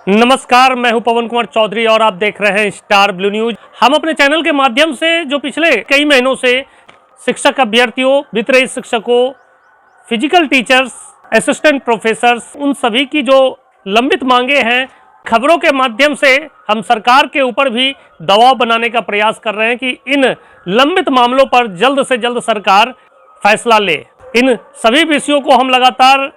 नमस्कार, मैं हूं पवन कुमार चौधरी और आप देख रहे हैं स्टार ब्लू न्यूज। हम अपने चैनल के माध्यम से जो पिछले कई महीनों से शिक्षक अभ्यर्थियों, वित्तरहित शिक्षकों, फिजिकल टीचर्स, असिस्टेंट प्रोफेसर्स, उन सभी की जो लंबित मांगे हैं, खबरों के माध्यम से हम सरकार के ऊपर भी दबाव बनाने का प्रयास कर रहे हैं कि इन लंबित मामलों पर जल्द से जल्द सरकार फैसला ले। इन सभी विषयों को हम लगातार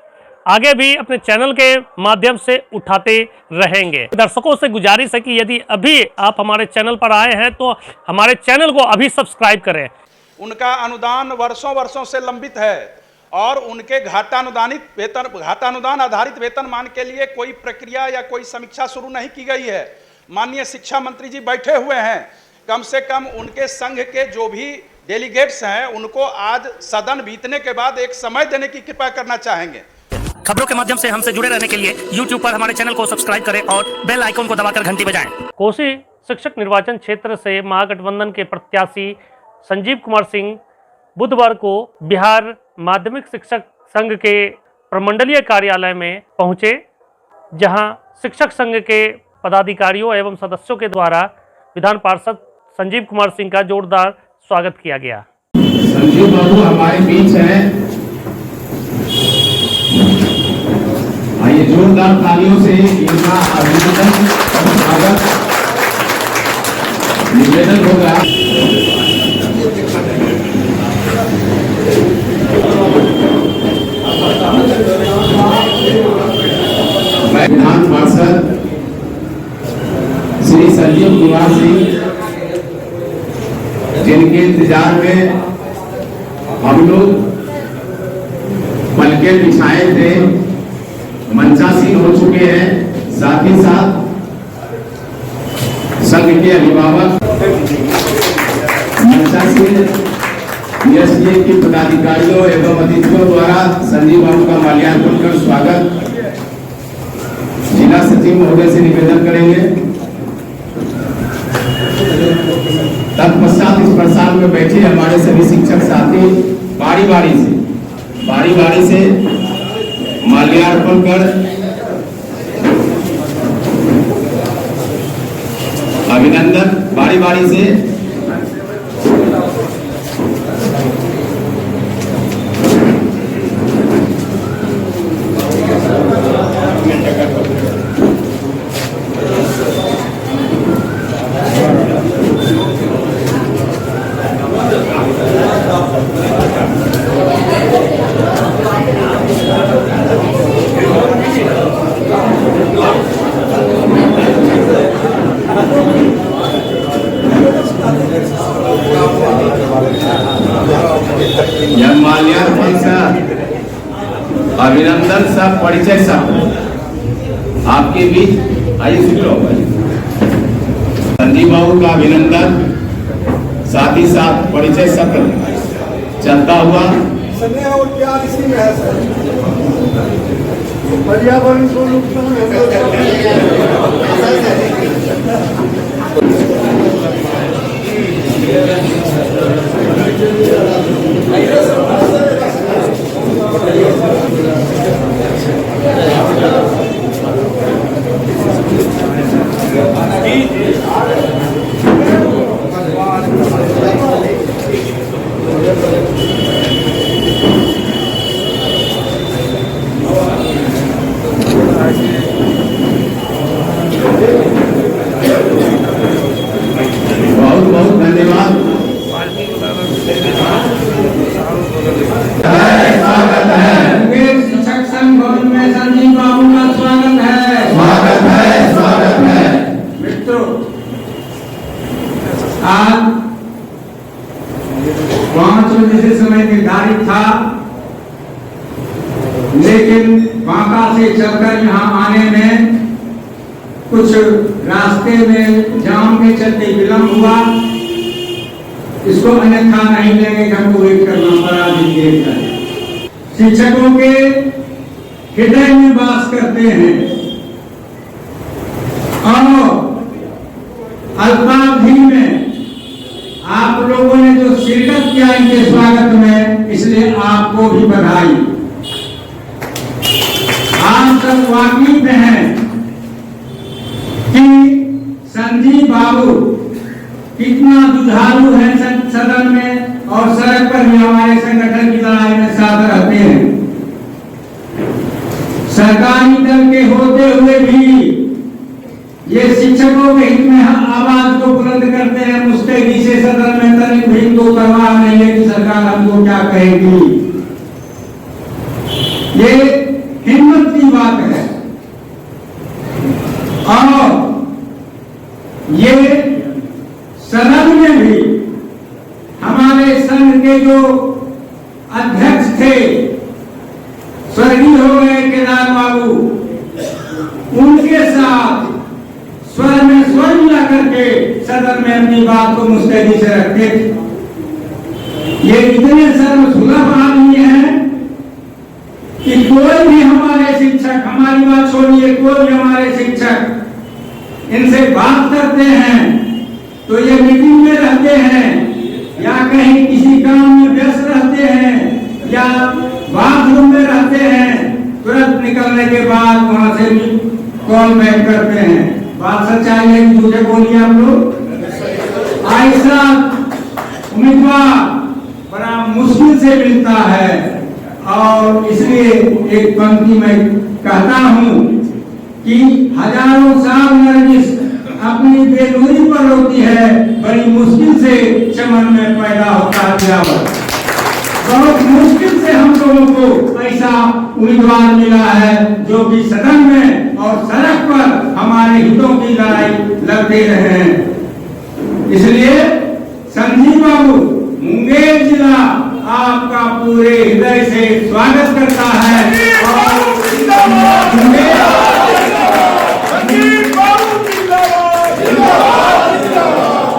आगे भी अपने चैनल के माध्यम से उठाते रहेंगे। दर्शकों से गुजारिश है कि यदि अभी आप हमारे चैनल पर आए हैं तो हमारे चैनल को अभी सब्सक्राइब करें। उनका अनुदान वर्षों से लंबित है और उनके घाटानुदान आधारित वेतनमान के लिए कोई प्रक्रिया या कोई समीक्षा शुरू नहीं की गई है। माननीय शिक्षा मंत्री जी बैठे हुए हैं, कम से कम उनके संघ के जो भी डेलीगेट्स हैं उनको आज सदन बीतने के बाद एक समय देने की कृपा करना चाहेंगे। खबरों के माध्यम से हमसे जुड़े रहने के लिए YouTube पर हमारे चैनल को सब्सक्राइब करें और बेल आइकन को दबाकर घंटी बजाएं। कोसी शिक्षक निर्वाचन क्षेत्र से महागठबंधन के प्रत्याशी संजीव कुमार सिंह बुधवार को बिहार माध्यमिक शिक्षक संघ के प्रमंडलीय कार्यालय में पहुंचे, जहां शिक्षक संघ के पदाधिकारियों एवं सदस्यों के द्वारा विधान पार्षद संजीव कुमार सिंह का जोरदार स्वागत किया गया। संजीव बाबू हमारे बीच हैं, आइए जोरदार तालियों से इनका अभिनंदन और स्वागत निवेदन होगा। मैं विधान पार्षद श्री संजीव कुमार सिंह, जिनके इंतजार में हम लोग पलके बिछाए थे, मंचासीन हो चुके हैं। साथ ही साथ संघ के अभिभावक मंचासीन एसडीए के पदाधिकारियों एवं अतिथियों द्वारा संजीव बाबू का माल्यार्पण कर स्वागत जिला सचिव महोदय से निवेदन करेंगे। तत्पश्चात इस प्रसाद में बैठे हमारे सभी शिक्षक साथी बारी बारी से माल्यार्पण कर अभिनंदन बारी से अभिनंदन सब परिचय सब आपके बीच आइए शुरू हो। संजीव बाबू का अभिनंदन साथ ही साथ परिचय सब चलता हुआ स्नेह और प्यार इसी में है सर। पर्यावरण को नुकसान बहुत धन्यवाद। स्वागत है शिक्षक संघ भवन में संजीव बाबू का स्वागत है। मित्रों, आज 5 बजे से समय निर्धारित था, लेकिन बांका से चलकर यहाँ आने में कुछ रास्ते में जाम के चलते विलंब हुआ। इसको अन्यथा नहीं लेंगे, हमको वेट करना पड़ा। शिक्षकों के हृदय में वास करते हैं और अल्पावधि में आप लोगों ने जो शिरकत किया इनके स्वागत में, इसलिए आपको भी बधाई। आप सब वाकिफ हैं बाबू कितना जुझारू है सदन में और सड़क पर भी हमारे संगठन की लड़ाई में साथ रहते हैं। सरकारी दल के होते हुए भी ये शिक्षकों के हित में आवाज को बुलंद करते हैं। मुस्तैदी से सदन में तनिक भी इनको परवाह नहीं है कि सरकार हमको क्या कहेगी। ये हिम्मत की बात है। और ये सदन में भी हमारे संघ के जो अध्यक्ष थे, स्वर्गीय हो गए केदार बाबू, उनके साथ स्वर में स्वर मिला करके सदन में अपनी बात को मुस्तैदी से रखते थे। ये इतने सर्वसुलभ आदमी हैं कि कोई भी हमारे शिक्षक, हमारी बात छोड़िए, कोई भी हमारे शिक्षक इनसे बात करते हैं तो ये मीटिंग में रहते हैं या कहीं किसी काम में व्यस्त रहते हैं या बाथरूम में रहते हैं, तुरंत निकलने के बाद वहां से भी कॉल बैक करते हैं। बात सच्चाई है कि झूठे बोलिए आप लोग? ऐसा उम्मीदवार बड़ा मुश्किल से मिलता है और इसलिए एक पंक्ति में कहता हूं कि हजारों साल नरगिस अपनी बेनूरी पर रोती है, बड़ी मुश्किल से चमन में पैदा होता है गिरावट। बहुत मुश्किल से हम लोगों को ऐसा उम्मीदवार मिला है जो कि सदन में और सड़क पर हमारे हितों की लड़ाई लड़ते रहे हैं। इसलिए संजीव बाबू, मुंगेर जिला आपका पूरे हृदय से स्वागत करता है और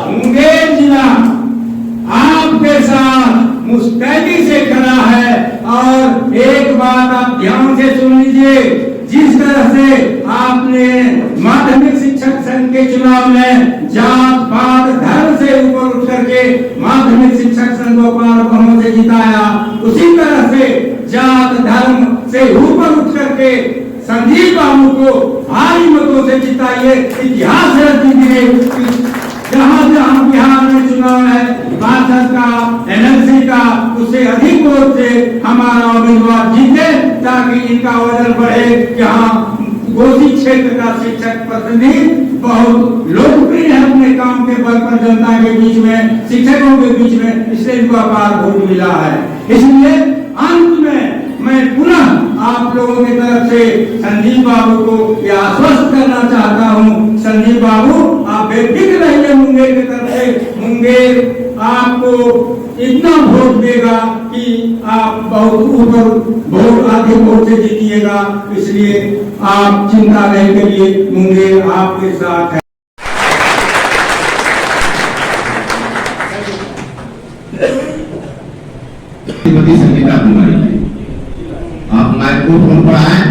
मुंगेर जिला आपके साथ मुस्तैदी से खड़ा है। और एक बात आप ध्यान से सुन लीजिए, जिस तरह से आपने माध्यमिक शिक्षक संघ के चुनाव में जात पात धर्म से ऊपर उठ करके माध्यमिक शिक्षक संघ को पार बहुमत से जिताया, उसी तरह से जात धर्म से ऊपर उठ करके संजीव बाबू को भारी मतों से जिताइए। इतिहास रच दीजिए। जहां जहां बिहार में चुनाव है, पार्षद का, एमएलसी का, उससे अधिक वोट से हमारा उम्मीदवार जीते ताकि इनका वजन बढ़े। यहाँ कोसी क्षेत्र का शिक्षक प्रतिनिधि बहुत लोकप्रिय है अपने काम के बल पर जनता के बीच में, शिक्षकों के बीच में, इसलिए इनको अपार वोट मिला है। इसलिए अंत में मैं पुनः आप लोगों की तरफ से संजीव बाबू को यह आश्वस्त करना चाहता हूं, संजीव बाबू आप बेफिक्र रहिए। मुंगेर की तरफ से मुंगेर आपको इतना वोट देगा कि आप बहुत ऊपर वोट, अधिक वोट से जीतिएगा। इसलिए आप चिंता नहीं करिए, मुंगेर आपके साथ है। संगीता कुमारी, आप माइक्रोफोन पर आए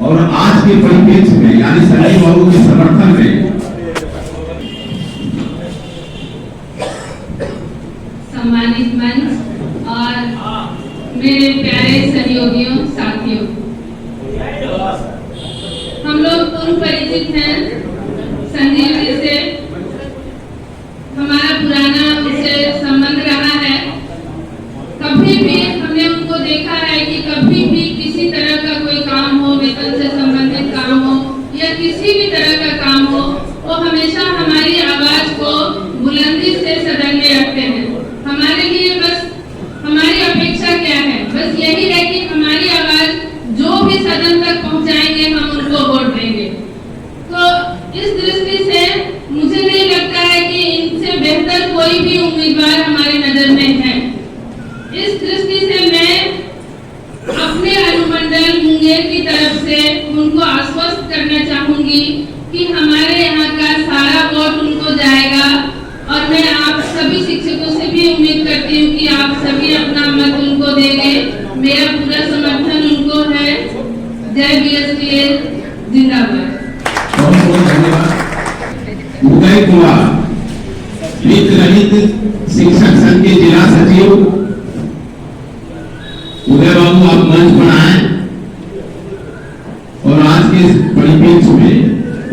और आज के परिप्रेक्ष्य में यानी संजीव बाबू के समर्थन में सम्मानित मंच और मेरे प्यारे सहयोगियों, साथियों, हम लोग पूर्व परिचित हैं संजीव जी से। हमारा पुराना उनसे संबंध रहा है। कभी भी हमने उनको देखा है कि कभी भी किसी तरह का कोई काम हो, वेतन से संबंधित काम हो या किसी भी तरह का काम हो, वो हमेशा हमारी आवाज को बुलंदी से सदन में रखते हैं। हमारे लिए बस हमारी अपेक्षा क्या है, बस यही है कि हमारी आवाज जो भी सदन तक पहुंचाएंगे हम उनको वोट देंगे। तो इस दृष्टि से मुझे नहीं लगता है कि इनसे बेहतर कोई भी उम्मीदवार हमारी नजर में है। इस दृष्टि से मैं अपने अनुमंडल मुंगेर की तरफ से उनको आश्वस्त करना चाहूंगी कि हमारे यहाँ का सारा वोट उनको जाएगा और मैं आप सभी शिक्षकों से भी उम्मीद करती हूँ कि आप सभी अपना मत उनको देंगे। मेरा पूरा समर्थन उनको है। जय बीएसटीएल जिंदाबाद। बहुत बहुत धन्यवाद। उदय कुमार, वित्त रहित शिक्षक संघ के जिला सचिव। उदय बाबू आप मंच पर आए और आज के परिप्रेक्ष्य में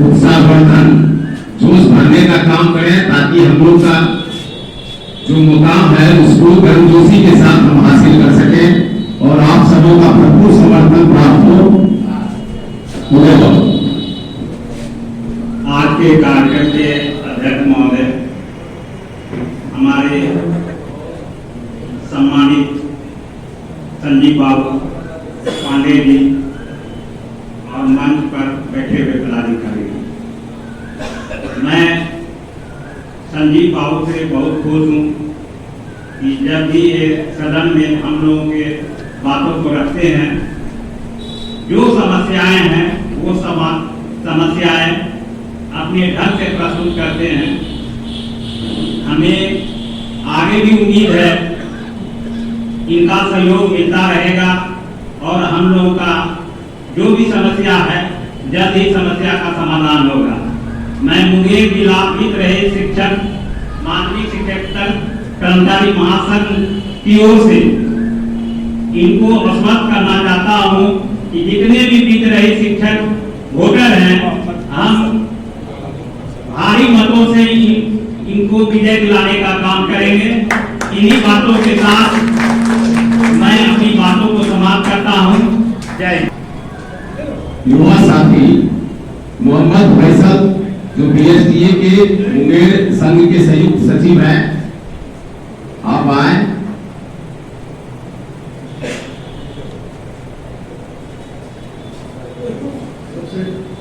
उत्साहवर्धन जोश भरने का काम करें, ताकि हम लोग का जो मुकाम है उसको गर्मजोशी के साथ हम हासिल कर सकें और आप सबों का भरपूर समर्थन प्राप्त हो। आज के कार्यक्रम के अध्यक्ष महोदय, हमारे सम्मानित संजीव बाबू पांडे जी और मंच पर बैठे हुए पदाधिकारी, मैं संजीव बाबू से बहुत खुश हूँ कि जब भी ये सदन में हम लोगों के बातों को रखते हैं, जो समस्याएं हैं वो समस्याएं अपने ढंग से प्रस्तुत करते हैं। हमें आगे भी उम्मीद है इनका सहयोग मिलता रहेगा और हम लोगों का जो भी समस्या है जल्द ही समस्या का समाधान होगा। मैं मुंगेर जिला वित्त रहे शिक्षक माध्यमिक शिक्षक कर्मचारी महासंघ की ओर से इनको आश्वस्त करना चाहता हूं कि जितने भी वित्त रहे शिक्षक वोटर हैं, हम भारी मतों से इनको विजय दिलाने का काम करेंगे। इन्हीं बातों के साथ मैं अपनी बातों को समाप्त करता हूं। जय। युवा साथी मोहम्मद फैसल जो बीएसटीए के मुंगेर संघ के संयुक्त सचिव हैं, आप आए।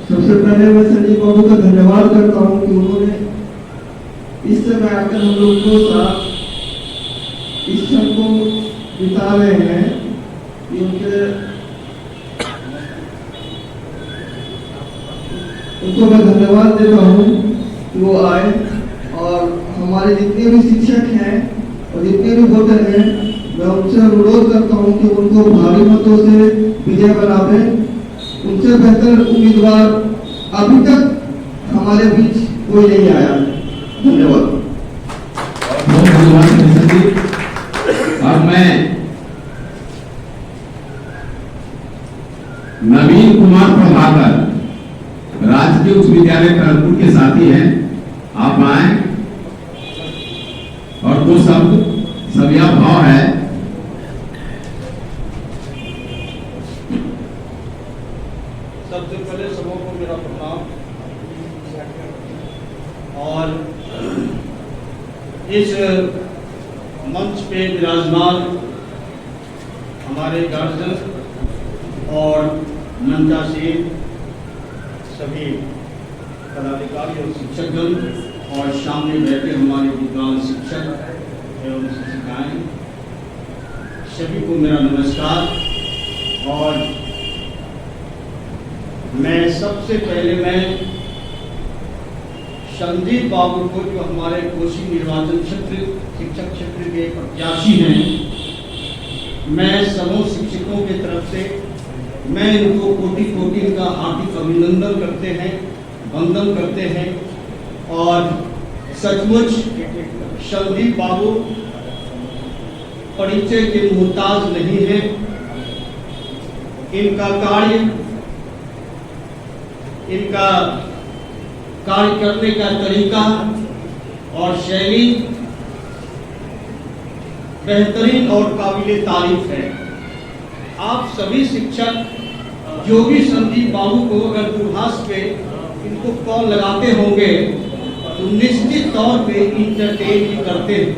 सबसे पहले मैं संजीव बाबू का धन्यवाद करता हूँ कि उन्होंने इस समय आकर हम लोग को साथ इस क्षण को बिता रहे हैं कि उनको मैं धन्यवाद देता हूँ कि वो आए और हमारे जितने भी शिक्षक हैं और जितने भी वोटर हैं, मैं उनसे अनुरोध करता हूँ कि उनको भारी मतों से विजय बनावे। उनसे बेहतर उम्मीदवार अभी तक हमारे बीच कोई नहीं आया। धन्यवाद। बहुत धन्यवाद। अब मैं नवीन कुमार प्रभाकर, राजकीय उच्च विद्यालय कानपुर के साथी हैं, आप आए और दो शब्द सविया भाव है। सबसे पहले सबों को मेरा प्रणाम और इस मंच पे विराजमान हमारे गार्जियन और मंचासीन सभी पदाधिकारी और शिक्षकगण और सामने बैठे हमारे विद्वान शिक्षक एवं शिक्षिकाएं, सभी को मेरा नमस्कार। और मैं सबसे पहले संजीव बाबू को, जो हमारे कोसी निर्वाचन क्षेत्र शिक्षक क्षेत्र के प्रत्याशी हैं, मैं समूह शिक्षकों की तरफ से मैं इनको कोटि कोटि का हार्दिक अभिनंदन करते हैं, वंदन करते हैं। और सचमुच संजीव बाबू परिचय के मुहताज नहीं है। इनका कार्य करने का तरीका और शैली बेहतरीन और काबिल तारीफ है। आप सभी शिक्षक जो भी संजीव बाबू को अगर दूरभाष पे इनको कॉल लगाते होंगे तो निश्चित तौर पे इंटरटेन भी करते हैं।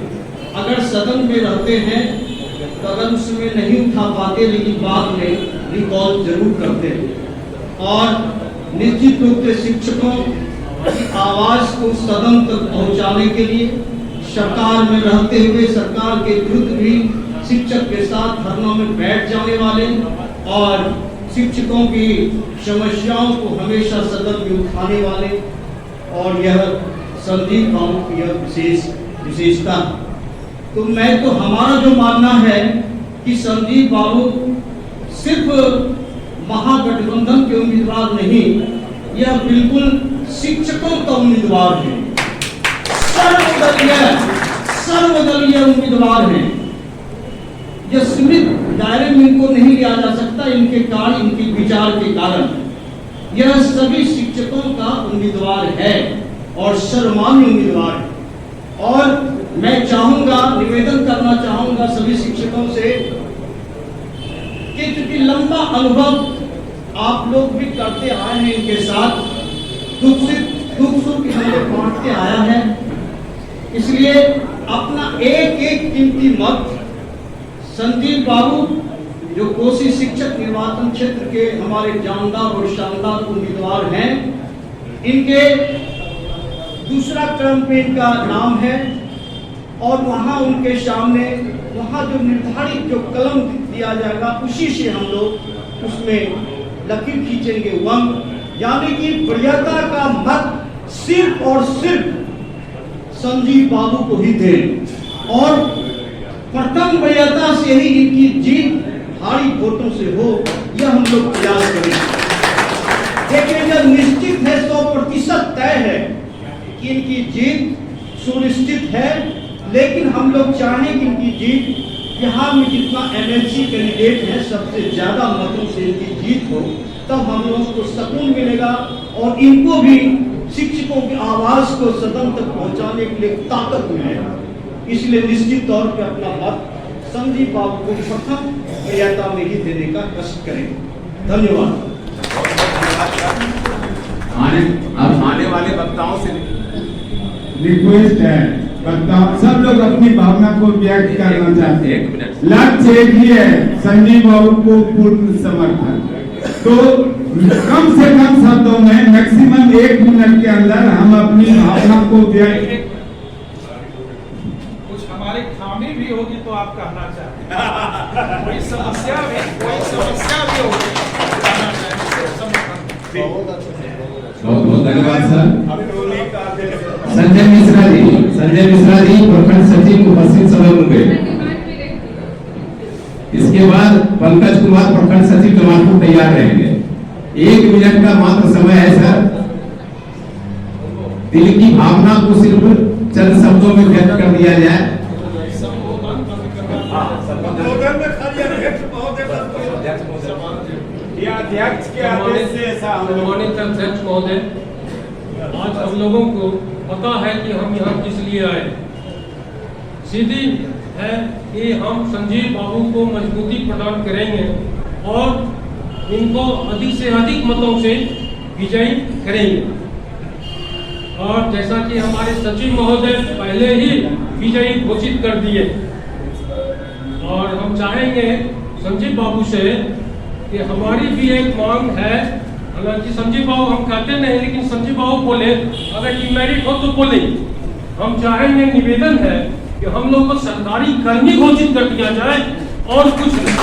अगर सदन में रहते हैं तो अगर उस समय नहीं उठा पाते, लेकिन बाद में रिकॉल जरूर करते हैं। और निश्चित रूप से शिक्षकों की आवाज को सदन तक पहुंचाने के लिए सरकार में रहते हुए सरकार के विरुद्ध भी शिक्षक के साथ धरनों में बैठ जाने वाले और शिक्षकों की समस्याओं को हमेशा सदन में उठाने वाले, और यह संजीव बाबू की यह विशेषता। तो मैं तो हमारा जो मानना है कि संजीव बाबू सिर्फ महागठबंधन के उम्मीदवार नहीं, यह बिल्कुल शिक्षकों का उम्मीदवार है, सर्वदलीय उम्मीदवार है। यह सीमित दायरे में इनको नहीं लिया जा सकता, इनके कार्य इनके विचार के कारण। यह सभी शिक्षकों का उम्मीदवार है और सर्वमान्य उम्मीदवार है। और मैं चाहूंगा, निवेदन करना चाहूंगा सभी शिक्षकों से कि क्योंकि लंबा अनुभव आप लोग भी करते आए हैं, इनके साथ दुख सुख इन्होंने बांटते आया है, इसलिए अपना एक एक कीमती मत संदीप बाबू जो कोसी शिक्षक निर्वाचन क्षेत्र के हमारे जानदार और शानदार उम्मीदवार हैं, इनके दूसरा क्रम पे इनका नाम है और वहां उनके सामने वहां जो निर्धारित जो कलम दिया जाएगा उसी से हम लोग उसमें लकीर खींचेंगे वंग, यानी कि वरीयता का मत सिर्फ और सिर्फ संजीव बाबू को ही दें और प्रथम वरीयता से ही इनकी जीत भारी वोटों से हो, यह हम लोग प्रयास करेंगे। लेकिन जब निश्चित है 100% तय है कि इनकी जीत सुनिश्चित है, लेकिन हम लोग चाहें कि इनकी जीत यहाँ में जितना एमएलसी कैंडिडेट है सबसे ज्यादा मतों से इनकी जीत हो, तब हम लोगों को सुकून मिलेगा और इनको भी शिक्षकों की आवाज को सदन तक पहुंचाने के लिए ताकत मिलेगा। इसलिए निश्चित तौर पर अपना मत संदीप बाबू को प्रथम वरीयता में ही देने का कष्ट करेंगे। धन्यवाद। अब आने वाले वक्ताओं से रिक्वेस्ट है, वक्ताओं सब लोग अपनी भावना को व्यक्त करना चाहते हैं। लक्ष्य एक ही है, संजीव बाबू को पूर्ण समर्थन। तो कम से कम शब्दों में मैक्सिमम 1 मिनट के अंदर हम अपनी भावना को व्यक्त। हमारी खामी भी होगी तो आप कहना चाहें, कोई समस्या भी होगी कहना चाहें। बहुत बहुत धन्यवाद सर। संजय मिश्रा जी प्रखंड सचिव उपस्थित सभा होंगे। इसके बाद पंकज कुमार प्रखंड सचिव जमालपुर तैयार रहेंगे। 1 मिनट का मात्र समय है सर। दिल की भावना को सिर्फ चंद शब्दों में व्यक्त कर दिया जाए। अध्यक्ष के आदेश से ऐसा सम्मानित अध्यक्ष महोदय, आज हम लोगों को पता है कि हम यहाँ किस लिए आए। सीधी है कि हम संजीव बाबू को मजबूती प्रदान करेंगे और इनको अधिक से अधिक मतों से विजयी करेंगे। और जैसा कि हमारे सचिव महोदय पहले ही विजयी घोषित कर दिए, और हम चाहेंगे संजीव बाबू से कि हमारी भी एक मांग है, हालांकि संजीव बाबू हम कहते नहीं, लेकिन संजीव बाबू बोले अगर डिमेरिट हो तो बोले। हम चाहेंगे, निवेदन है कि हम लोग को सरकारी कर्मी घोषित कर दिया जाए और कुछ नहीं।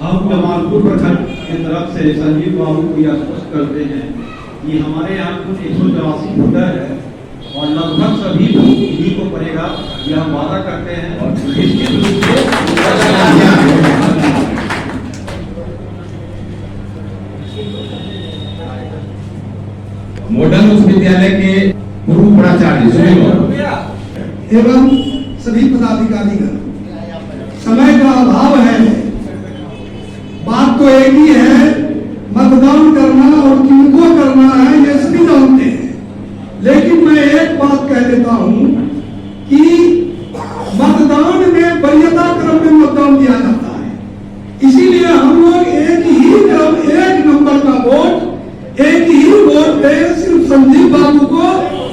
हम जमालपुर प्रखंड की तरफ से संजीव बाबू को यह आश्वस्त करते हैं कि हमारे यहाँ कुछ 184 वोटर है और लगभग सभी इन्हीं को पड़ेगा, यह हम वादा करते हैं। और निश्चित रूप से मॉडल उच्च विद्यालय के पूर्व प्राचार्य एवं सभी पदाधिकारीगण, समय का अभाव है, बात तो एक ही है, मतदान करना और किनको करना है ये सभी जानते हैं। लेकिन मैं एक बात कह देता हूं कि मतदान में वरीयता क्रम में मतदान दिया जाता है, इसीलिए हम लोग एक ही क्रम, एक नंबर का वोट, एक ही वोट दे सिर्फ संजीव बाबू को,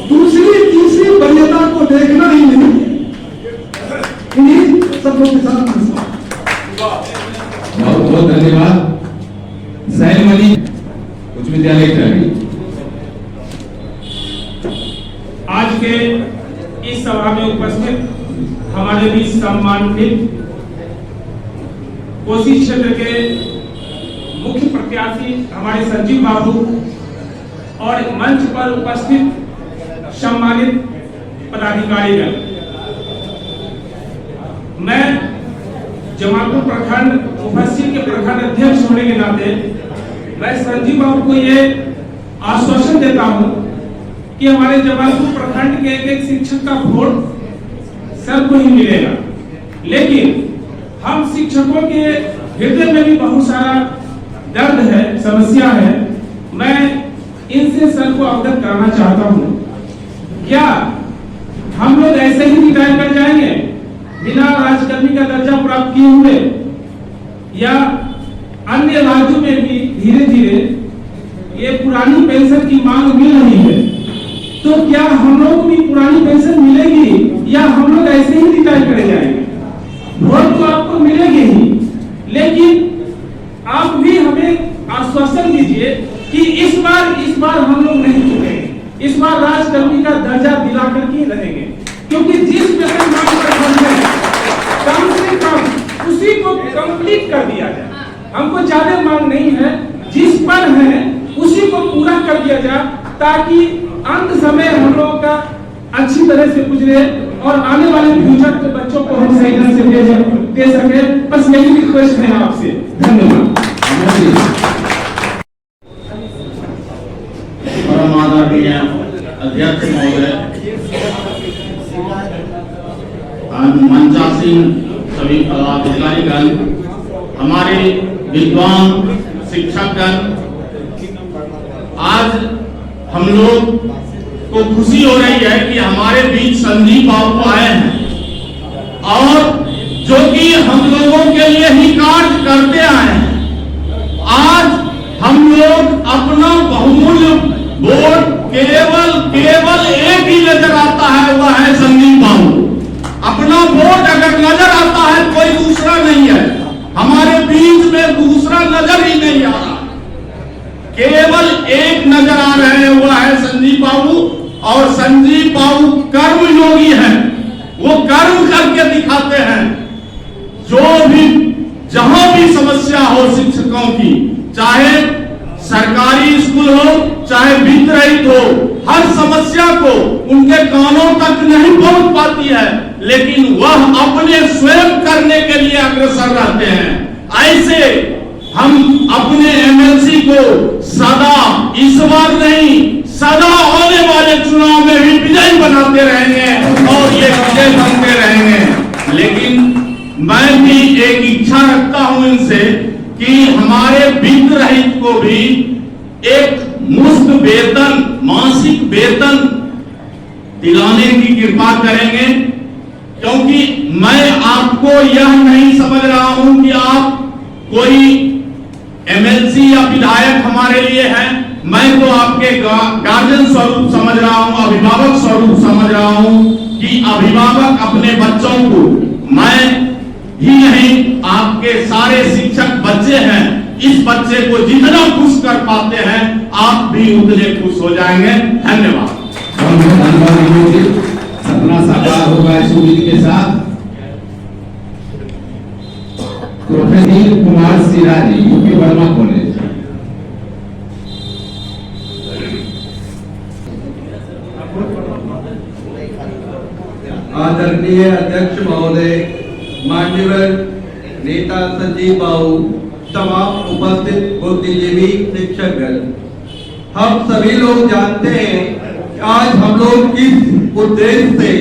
दूसरी तीसरी वरीयता को देखना ही नहीं है। इन्हीं सब लोग के साथ बहुत बहुत धन्यवाद। सैल मनी उच्च विद्यालय कराई। आज के इस सभा में उपस्थित हमारे बीच सम्मानित कोसी क्षेत्र के मुख्य प्रत्याशी हमारे संजीव बाबू और मंच पर उपस्थित सम्मानित पदाधिकारीगण, मैं जमालपुर प्रखंड उपस्थित के प्रखंड अध्यक्ष होने के नाते मैं संजीव बाबू को ये आश्वासन देता हूं कि हमारे जमालपुर प्रखंड के एक एक शिक्षक का वोट सबको ही मिलेगा, लेकिन हम शिक्षकों के हृदय में भी बहुत सारा दर्द है, समस्या है। मैं इनसे सर को अवगत कराना चाहता हूँ। क्या हम लोग ऐसे ही रिटायर कर जाएंगे बिना राजकर्मी का दर्जा प्राप्त किए हुए, या अन्य राज्यों में भी धीरे धीरे ये पुरानी पेंशन की मांग मिल रही है, तो क्या हम लोग को भी पुरानी पेंशन मिलेगी या हम लोग ऐसे ही रिटायर करे जाएंगे? वोट तो आपको मिलेगी ही, लेकिन आप भी हमें आश्वासन दीजिए कि इस बार हम लोग नहीं चुकेंगे, इस बार राजकर्मी का दर्जा दिला करके ही रहेंगे, क्योंकि जिस वेतन मांग पर हम हैं कम से कम उसी को कंप्लीट कर दिया जाए। हमको ज्यादा मांग नहीं है, जिस पर है उसी को पूरा कर दिया जाए, ताकि अंत समय हम लोगों का अच्छी तरह से गुजरे और आने वाले फ्यूचर के बच्चों को हम सही ढंग से दे सके। बस यही रिक्वेस्ट है आपसे। धन्यवाद। परम आदरणीय अध्यक्ष महोदय, मंचासीन सभी पदाधिकारीगण, हमारे विद्वान शिक्षकगण, आज हम लोग को खुशी हो रही है कि हमारे बीच संदीप बाबू आए हैं और जो कि हम लोगों के लिए ही कार्य करते आए हैं। आज हम लोग अपना बहुमूल्य वोट केवल एक ही नजर आता है, वह है संदीप बाबू। अपना वोट अगर नजर आता है कोई दूसरा नहीं है, हमारे बीच में दूसरा नजर ही नहीं आ रहा, केवल एक नजर आ रहे हैं, वह है संदीप बाबू। और संदीप बाबू कर्म योगी हैं, वो कर्म करके दिखाते हैं। जो भी जहां भी समस्या हो शिक्षकों की, चाहे सरकारी स्कूल हो चाहे वित्त रहित हो, हर समस्या को उनके कानों तक नहीं पहुंच पाती है, लेकिन वह अपने स्वयं करने के लिए अग्रसर रहते हैं। ऐसे हम अपने एमएलसी को सदा, इस बार नहीं, सदा आने वाले चुनाव में भी विजयी बनाते रहेंगे और ये विजय बनते रहेंगे। लेकिन मैं भी एक इच्छा रखता हूं इनसे कि हमारे वित्त रहित को भी एक मुफ्त वेतन, मासिक वेतन दिलाने की कृपा करेंगे, क्योंकि मैं आपको यह नहीं समझ रहा हूं कि आप कोई एमएलसी या विधायक हमारे लिए हैं। मैं तो आपके गार्जियन स्वरूप समझ रहा हूं, अभिभावक स्वरूप समझ रहा हूं कि अभिभावक अपने बच्चों को, मैं ही नहीं आपके सारे शिक्षक बच्चे हैं, इस बच्चे को जितना खुश कर पाते हैं आप भी उतने खुश हो जाएंगे। धन्यवाद। सपना साकार होगा इस उम्मीद के साथ। Professor Kumar Siraji, UP Verma college. आदरणीय अध्यक्ष महोदय, मान्यवर नेता संजीव बाबू, तमाम उपस्थित बुद्धिजीवी शिक्षकगण, हम सभी लोग जानते हैं कि आज हम लोग किस उद्देश्य से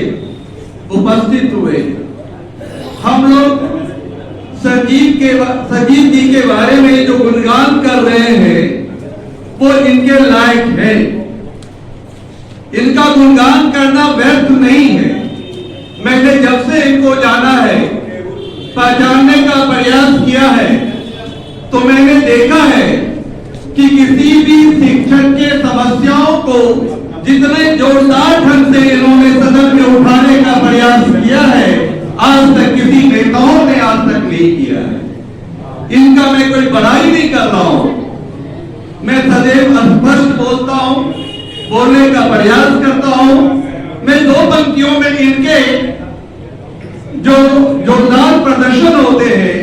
उपस्थित हुए। हम लोग संजीव जी के बारे में जो गुणगान कर रहे हैं वो इनके लायक है, इनका गुणगान करना व्यर्थ नहीं है। मैंने जब से इनको जाना है, पहचानने का प्रयास किया है, तो मैंने देखा है कि किसी भी शिक्षक के समस्याओं को जितने जोरदार ढंग से इन्होंने सदन में उठाने का प्रयास किया है, आज तक किसी नेताओं ने आज तक नहीं किया है। इनका मैं कोई बड़ाई नहीं कर रहा हूं, मैं सदैव स्पष्ट बोलता हूं, बोलने का प्रयास करता हूं। मैं दो पंक्तियों में इनके जो जोरदार प्रदर्शन होते हैं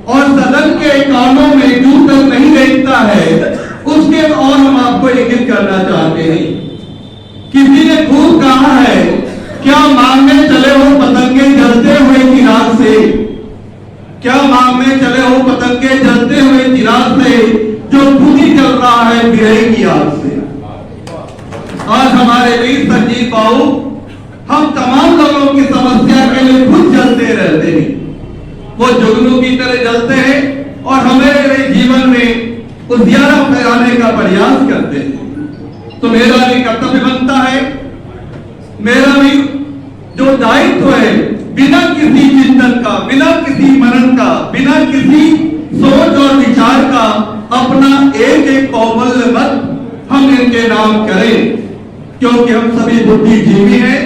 और सदन के कानों में दूर तक नहीं देखता है, उसके और हम आपको इंगित करना चाहते हैं। किसी ने खूब कहा है, क्या मांगने चले हो पतंगे जलते हुए चिराग से, क्या मांगने चले हो पतंगे जलते हुए चिराग से, जो खुद ही जल रहा है बिरही की आग से। आज हमारे वीर संजीव बाबू हम तमाम लोगों की समस्या वो जुगनू की तरह जलते हैं और हमारे जीवन में उजियारा फैलाने का प्रयास करते हैं। तो मेरा भी कर्तव्य बनता है, मेरा भी जो दायित्व है, बिना किसी चिंतन का, बिना किसी मनन का, बिना किसी सोच और विचार का अपना एक एक कौशल्य मत हम इनके नाम करें, क्योंकि हम सभी बुद्धिजीवी हैं,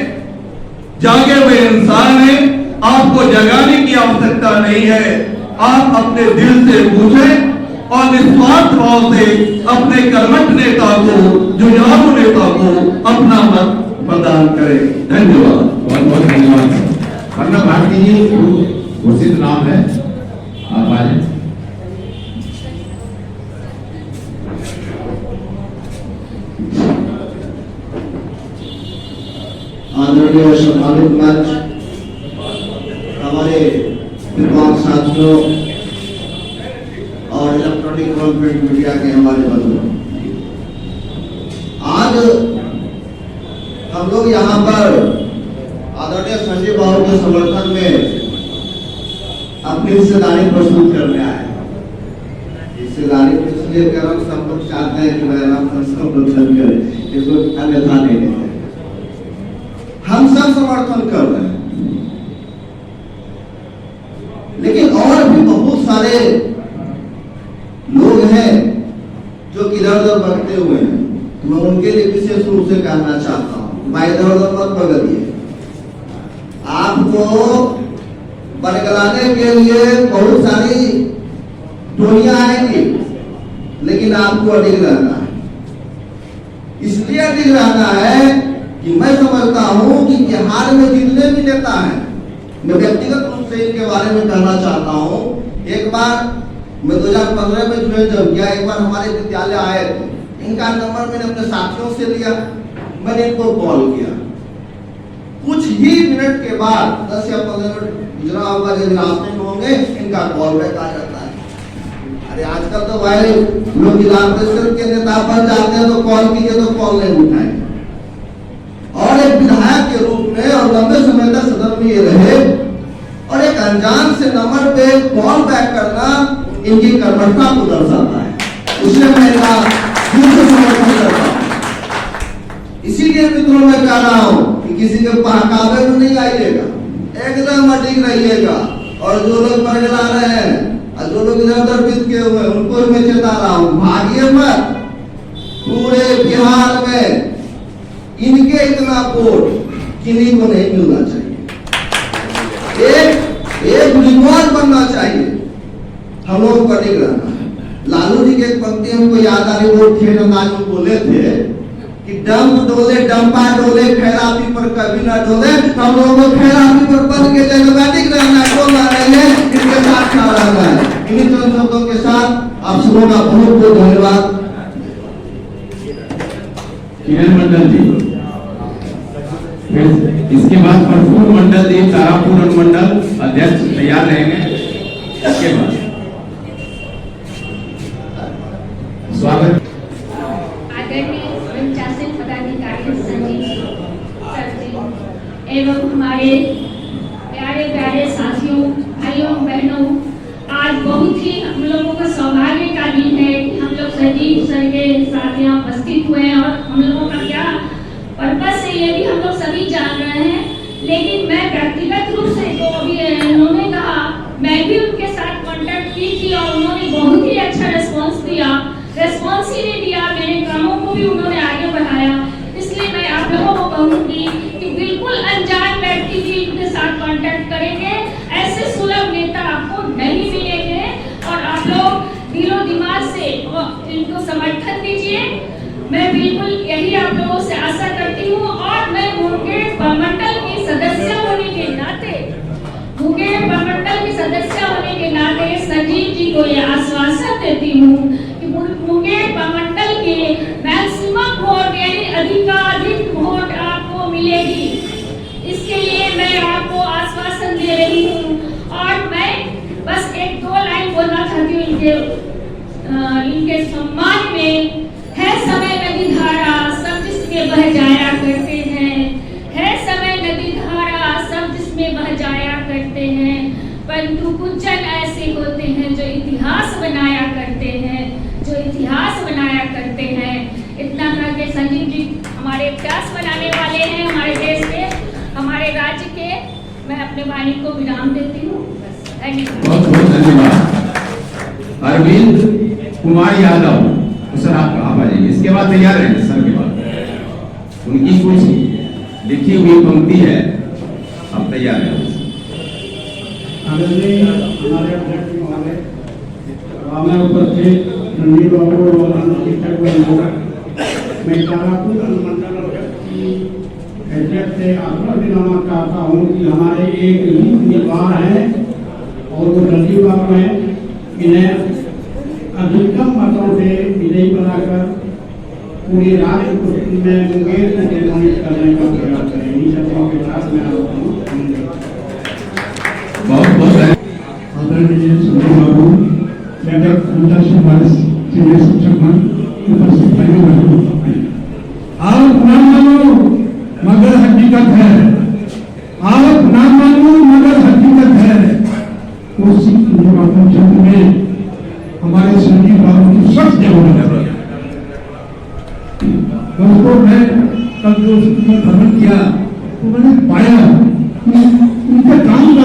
जागे हुए इंसान हैं। आपको जगाने की आवश्यकता नहीं है, आप अपने दिल से पूछें और निस्वार्थ भाव से अपने कर्मठ नेता को, जुझारू नेता को अपना मत प्रदान करें। धन्यवाद। बहुत बहुत धन्यवाद। वरना भारती जी घोषित नाम है, आप आ जाए। आदरणीय सम्मानित मंच, हमारे विद्वान साथियों और इलेक्ट्रॉनिक एवं प्रिंट मीडिया के हमारे बंधुओं, आज हम लोग यहाँ पर आदरणीय संजय बाबू के समर्थन में अपनी हिस्सेदारी प्रस्तुत करने आए। हिस्सेदारी इसलिए कर रहा हूँ, सब लोग चाहते हैं कि मेरा नाम प्रदर्शन करे, इसको अन्यथा नहीं देते। हम सब समर्थन कर रहे हैं, लेकिन और भी बहुत सारे लोग हैं जो इधर उधर भटके हुए हैं। तो मैं उनके लिए विशेष रूप से कहना चाहता हूँ, भाई इधर उधर मत भगलिए। आपको बरगलाने के लिए बहुत सारी टोलियां आएंगी, लेकिन आपको अडिग रहना है। इसलिए अडिग रहना है कि मैं समझता हूं कि बिहार में जितने भी नेता हैं, मैं व्यक्तिगत रूप से इनके बारे में कहना चाहता हूं। एक बार मैं 2015 में ज्वाइन जब किया, एक बार हमारे विद्यालय आए थे, इनका नंबर मैंने अपने साथियों से लिया, मैंने इनको कॉल किया। कुछ ही मिनट के बाद 10 या 15 मिनट गुजरा होगा, जब रास्ते में होंगे इनका कॉल बैक आ जाता है। अरे आजकल तो भाई लोग जिला परिषद के नेता बन जाते हैं, तो कॉल कीजिए तो कॉल नहीं उठाएंगे। और एक विधायक के रूप में और लंबे समय तक सदन में ये रहे, और एक अनजान से नंबर पे कॉल बैक करना इनकी कर्मठता को दर्शाता है। इसलिए मैं इनका दिल से समर्थन करता हूं। इसीलिए मित्रों मैं कह रहा हूं कि किसी के बहकावे में नहीं आइएगा, एकदम अडिग रहिएगा। और जो लोग बरगला रहे हैं और जो लोग इधर उधर बितके हुए, उनको मैं चेता रहा हूं, भागिए मत। पूरे बिहार में इनके इतना वोट किन्हीं को नहीं मिलना चाहिए। एक रिकॉर्ड बनना चाहिए, हम लोगों को अडिग रहना है। लालू जी की एक पंक्ति हमको याद आ रही, वो खेल अंदाज में बोले थे कि डंप डोले डंपा डोले, खैरापी पर कभी ना डोले। हम लोगों को खैरापी पर बन के जगह अडिग रहना है, डोलना नहीं है, इनके साथ खड़ा रहना है। इन्हीं चंद शब्दों के साथ आप सबों का बहुत बहुत धन्यवाद। किरण मंडल जी, इसके बाद प्रफुल्ल मंडल जी, तारापुर अनुमंडल अध्यक्ष तैयार रहेंगे। इसके बाद स्वागत आदरणीय प्रशासन पदाधिकारी संजीव सर जी एवं हमारे प्यारे प्यारे साथियों, भाइयों बहनों, आज बहुत ही हम लोगों का सौभाग्य का दिन है कि हम लोग संजीव सर के साथ यहाँ उपस्थित हुए हैं। और हम लोगों का क्या पर्पस है ये भी हम लोग सभी जान रहे हैं, लेकिन मैं व्यक्तिगत रूप से जो अभी उन्होंने कहा, मैं भी उनके साथ कांटेक्ट की थी और उन्होंने बहुत ही अच्छा रिस्पांस दिया। रिस्पांस ही नहीं दिया, मेरे कामों को भी उन्होंने आगे बढ़ाया। इसलिए मैं आप लोगों को कहूँगी कि बिल्कुल अनजान व्यक्ति भी इनके साथ कांटेक्ट करेंगे, ऐसे सुलभ नेता आपको नहीं मिलेंगे। और आप लोग दिलो दिमाग से इनको समर्थन दीजिए। मैं बिल्कुल यही आप लोगों से आशा करती हूँ। और मैं मुंगेर प्रमंडल की सदस्य होने के नाते, मुंगेर प्रमंडल की सदस्य होने के नाते संजीव जी को यह आश्वासन देती हूँ कि मुंगेर प्रमंडल के मैक्सिमम वोट यानी अधिकाधिक वोट आपको मिलेगी। इसके लिए मैं आपको आश्वासन दे रही हूँ। और मैं बस एक दो लाइन बोलना चाहती हूँ इनके सम्मान में। है समय नदी धारा सब जिसमें बह जाया करते हैं, है समय नदी धारा सब जिसमें बह जाया करते हैं, परंतु कुछ अपने वाणी को विराम देती हूँ। धन्यवाद। बहुत बहुत धन्यवाद। अरविंद कुमार यादव, तो सर आप आ जाइए, इसके बाद तैयार रहेंगे सर के बाद। उनकी कुछ लिखी हुई पंक्ति है, आप तैयार हैं। आदरणीय हमारे अध्यक्ष महोदय, हमारे उपस्थित संजीव बाबू और शिक्षक बंधु, मैं तारापुर अनुमंडल की हैसियत से आग्रह दिलाना चाहता हूँ कि हमारे एक उम्मीदवार हैं और वो संजीव बाबू हैं, इन्हें अधिकतम मतों से विजयी बनाकर पूरी राज्य में मुंगेर को निर्माणित करने का प्रयास करें। इन शब्दों के साथ मैं बहुत बहुत आदरणीय संजीव बाबू, सीनियर शिक्षक उपस्थित आप नाम मानो मगर हकीकत है, आप नाम मानो मगर हकीकत है। उस शब्द में हमारे संजीव बाबू की सख्त जरूरत है। दोस्तों, मैं कल जो भ्रमण किया तो मैंने पाया उनके काम का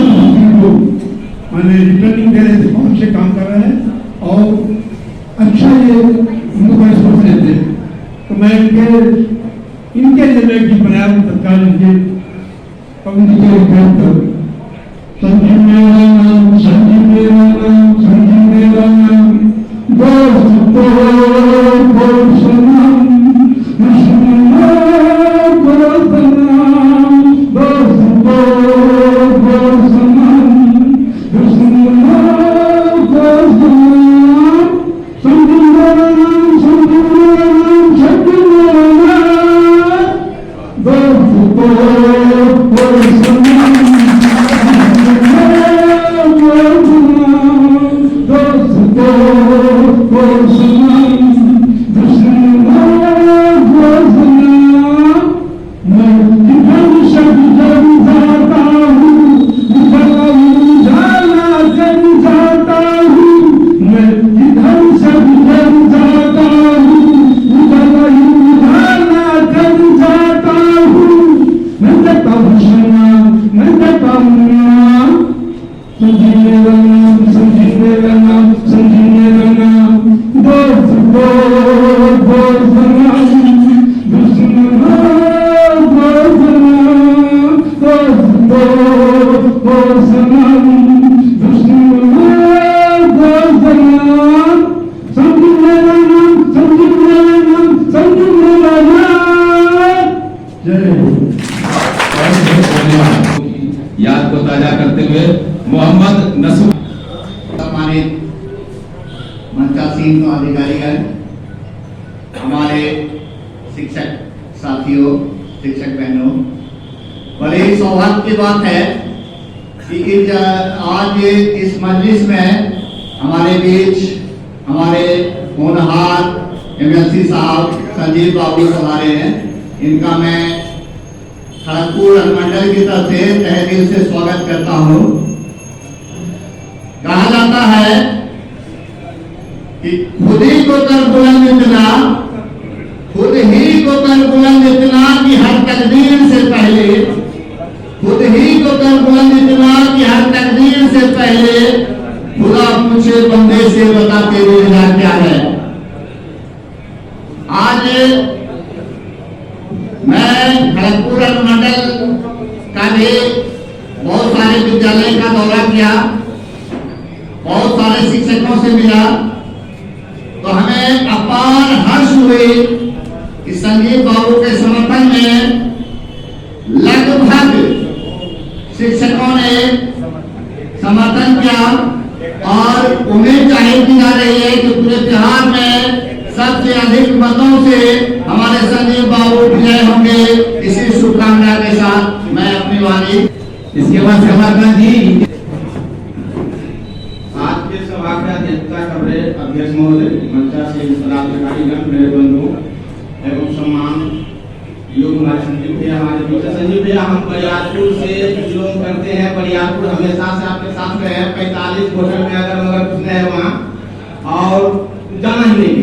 मैंने रिटर्निंग दे रहे थे, बहुत अच्छे काम कर रहे हैं और अच्छा ये उनको सोच लेते हैं। तो मैं इनके लिए मैं गीत बनाया हूँ तत्काल इनके पंक्ति के उपयोग कर। संजीव मेरा नाम, संजीव मेरा नाम, संजीव मेरा नाम, दोस्त तो सनम, दुश्मन को सलाम, दोस्त तो सनम, दुश्मन को सलाम, संजीव मेरा नाम, संजीव मेरा नाम, संजीव मेरा नाम, दोस्त तो सनम, याद को ताजा करते हुए मोहम्मद नसूर, सम्मानित मंचासीन अधिकारीगण, हमारे शिक्षक साथियों, शिक्षक बहनों, बड़े ही सौभाग्य की बात है कि आज इस मजलिस में हमारे बीच हमारे होनहार एमएलसी साहब संजीव बाबू हमारे हैं। इनका मैं खड़गपुर अनुमंडल की तरफ से तहे दिल से स्वागत करता हूँ। कहा जाता है कि खुद ही को कर बुलंद इतना, खुद ही को कर बुलंद इतना कि हर तकदीर से पहले, खुद ही को कर बुलंद इतना कि हर तकदीर से पहले खुदा पूछे बंदे से बता तेरी रजा क्या है। आज मैं खड़गपुर अनुमंडल का भी बहुत सारे विद्यालय का दौरा किया, बहुत सारे शिक्षकों से मिला, तो हमें अपार हर्ष हुए कि संजीव बाबू के समर्थन में लगभग शिक्षकों ने समर्थन किया और उम्मीद जाहिर की जा रही है कि पूरे बिहार में सबसे अधिक मतों से हमारे संजीव बाबू विजय होंगे। इसी शुभकामना के साथ मैं अपनी वाणी इसके बाद कमलकांत जी। आज के सभा का अध्यक्षता कर रहे अध्यक्ष महोदय, मंचासीन पदाधिकारीगण, मेरे बंधु एवं सम्मान योग हमारे संजीव भैया, हमारे बीच संजीव भैया, हम बरियारपुर से बिलोंग करते हैं। बरियारपुर हमेशा से आपके साथ रहे हैं। 45 होटल में अगर मगर कुछ है वहाँ और जाना ही नहीं,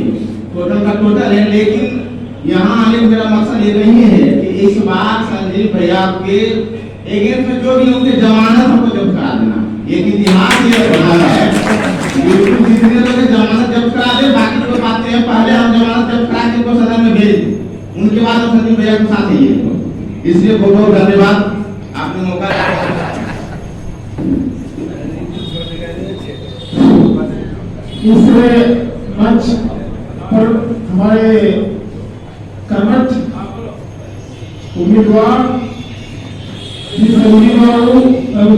टोटल का टोटल है। लेकिन यहाँ आने का मेरा मकसद ये नहीं है कि इस बार संजीव भैया के अगेंस्ट में जो भी उनके जमानत हमको जब्त करा देना। एक इतिहास ये बना रहा है, बिल्कुल जितने लोग जमानत जब्त करा दे, बाकी कोई बात नहीं है। पहले हम जमानत जब्त करा के इनको सदन में भेज दें, उनके बाद हम संजीव भैया के साथ ही। इसलिए बहुत बहुत धन्यवाद, आपने मौका दिया। इस मंच पर हमारे कर्मठ उम्मीदवार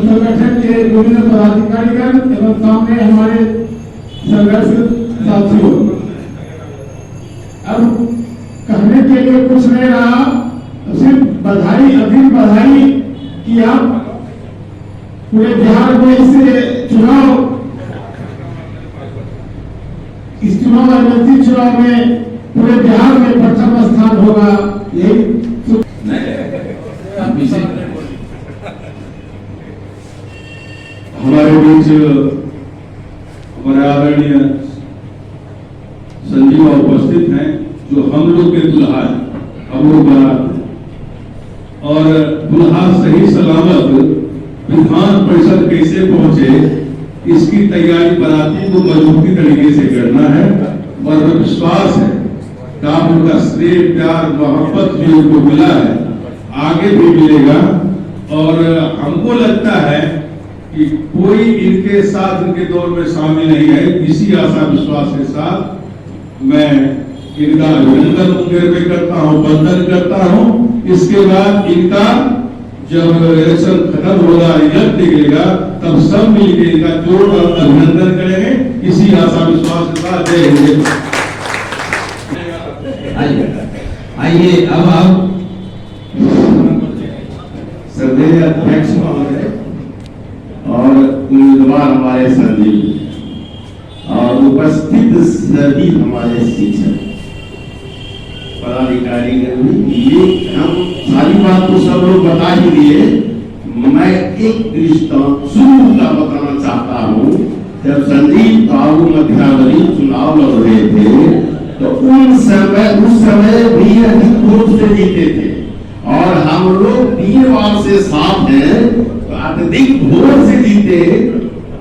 संगठन के विभिन्न पदाधिकारीगण एवं सामने हमारे संघर्ष साथियों, अब कहने के लिए कुछ नहीं रहा, सिर्फ बधाई, अधिक बधाई कि आप पूरे बिहार में इस चुनाव राजनीतिक चुनाव में पूरे बिहार में प्रथम स्थान होगा। यही हमारे बीच हमारे आदरणीय संजीव उपस्थित हैं, जो हम लोग के दुल्हा है, हम लोग बारात और दुल्हा सही सलामत विधान परिषद कैसे पहुंचे, इसकी तैयारी बाराती को मजबूती तरीके से करना है। और विश्वास है कि आप उनका स्नेह, प्यार, मोहब्बत भी उनको मिला है, आगे भी मिलेगा। और हमको लगता है कि कोई इनके साथ, इनके दौर में शामिल नहीं है। इसी आशा विश्वास के साथ मैं इनका अभिनंदन मुंगेर में करता हूँ, वंदन करता हूँ। इसके बाद इनका जब इलेक्शन खत्म होगा, रिजल्ट निकलेगा, तब सब मिलकर इनका जोरदार अभिनंदन करेंगे। इसी आशा विश्वास के साथ जय हिंद। आइए अब आप श्रद्धेय अध्यक्ष महोदय और उम्मीदवार हमारे संजीव और उपस्थित सभी हमारे शिक्षक पदाधिकारी, ये हम सारी बात तो सब लोग बता ही दिए। मैं एक दृष्टांत शुरू का बताना चाहता हूँ। जब संजीव बाबू मध्यावधि चुनाव लड़ रहे थे तो उस समय भी अधिक वोट से जीते थे, और हम लोग 3 बार से साथ हैं तो अत्यधिक वोट से जीते।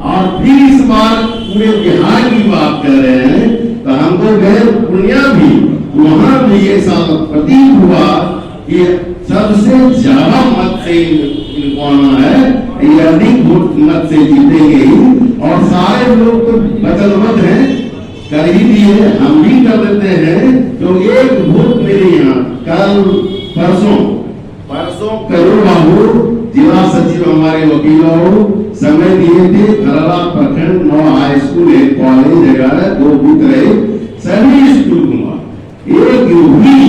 और फिर इस बार पूरे बिहार की बात कर रहे हैं तो हमको गए पूर्णिया भी, वहां भी ऐसा प्रतीत हुआ कि सबसे ज्यादा मत से इनको आना है, ये अधिक वोट मत से जीतेंगे ही। और सारे लोग तो वचनबद्ध हैं, कर ही दिए, हम भी कर देते हैं। तो एक वोट मेरे यहाँ कल परसों करोड़ बाबू जिला सचिव हमारे वकीलों समय दिए थे। खरड़ा प्रखंड 9 हाई स्कूल, एक कॉलेज, जगह 2 बूथ रहे, सभी स्कूल घुमा। एक हुई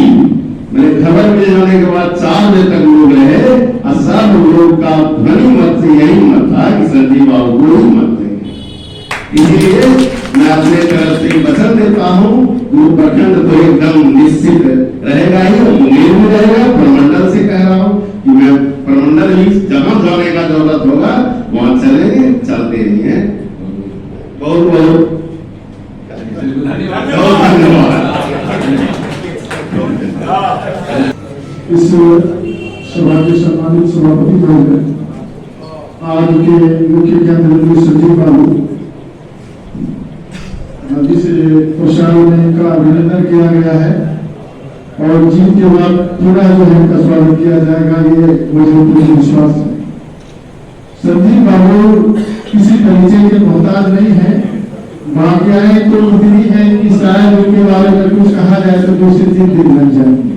मैंने खबर मिल जाने के बाद 4 बजे तक लोग रहे, और सब लोग का ध्वनि मत से यही मत था कि संजीव बाबू को ही मत देंगे। इसलिए मैं अपने तरफ से वचन देता हूँ, वो प्रखंड तो एकदम निश्चित रहेगा ही, मुंगेर में रहेगा। प्रमंडल से कह रहा हूँ कि मैं प्रमंडल ही जहां जाने का जरूरत होगा वहां चलेंगे, चलते ही हैं। बहुत बहुत धन्यवाद। इस सभा के सम्मानित सभापति महोदय, आज के मुख्य केंद्र संजीव बाबू जिस प्रसाद में इनका अभिनंदन किया गया है, और जीत के बाद पूरा जो है इनका स्वागत किया जाएगा, ये मुझे पूर्ण विश्वास है। संजीव बाबू किसी परिचय के मोहताज नहीं है, भाग्याएं तो उतनी है कि शायद उनके बारे में कुछ कहा जाए तो 2 से 3 दिन लग जाएंगे।